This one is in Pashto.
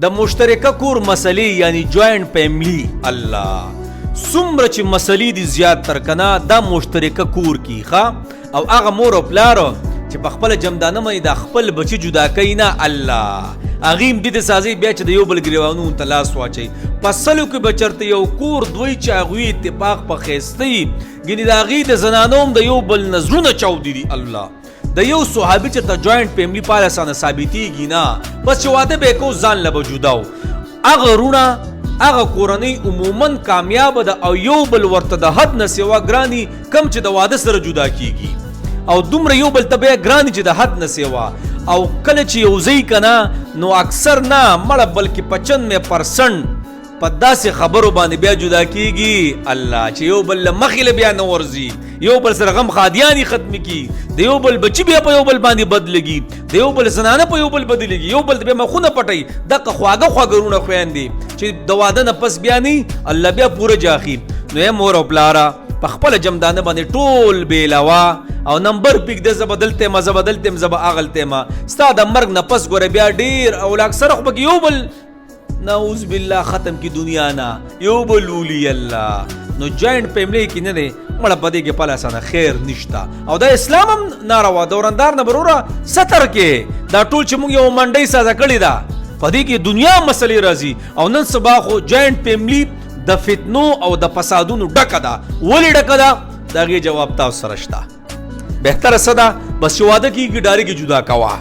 د مشترکه کور مسلې یعنی جوائنٹ فیملی الله څومره چې مسلې دي زیات تر کنه دا مشترکه کور کی ښه او هغه مور او پلار چې په خپل جمدانه مې د خپل بچی جدا کوي نه الله هغه هم دې سازي بیا چې د یو بل ګریوانو ته لاس واچي پسلو کې بچرته یو کور دوی چې هغوی اتفاق په خېستی ګینې د هغې د زنانوم د یو بل نظرونه چاودي دي الله د یو صحابي چې ته جوائنٹ فیملی پاله سانه ثابتېږي نه بس چې واده به یې کو ځان له به جداو هغه رونه هغه کورنۍ عموما کامیابه ده او یو بل ورته د حد نه سوا ګراني کم چې د واده سره جدا کیږي او دومره یو بل ته بیا ګراني چې د حد نه سوا او کله چې یو ځای کنه نو اکثر نه مړه بلکې 95% په داسې خبرو باندې بیا جدا کیږي الله چې یو بل مخې له بیا نه ورځي یو بل سره غم خادیانی ختم کی د یو بل بچی بیا په یو بل باندې بدلږي د یو بل زنانه په یو بل بدلږي یو بل بیا مخونه پټي دغه خواږه خواږرونه خويندې چې د واده نه پس بیا نه الله بیا پوره جاخي نو یې مور او پلارا په خپل جمدانه باندې ټول بیلوا او نمبر پیک د زبدلته ما زبدلته زب اغلته ما ستا د مرګ نه پس ګوره بیا ډیر او اکثر خو یو بل نعوذ بالله ختم کی دنیا نا یو بل ولی الله نو جوائنٹ فیملی کې نه دی مړه پدې کې پاله سره خیر نشتا او د اسلام هم ناروا دورندار نه بروره ستر کې دا ټول چې موږ یو منډي سازه کړی دا پدې کې دنیا مسلې راځي او نن سبا خو جوائنٹ فیملی د فتنو او د فسادونو ډکه ده ولې ډکه ده دا غي جواب تاسو سره شته بهتره صدا بس واده کیږي ډاري کې جدا کوا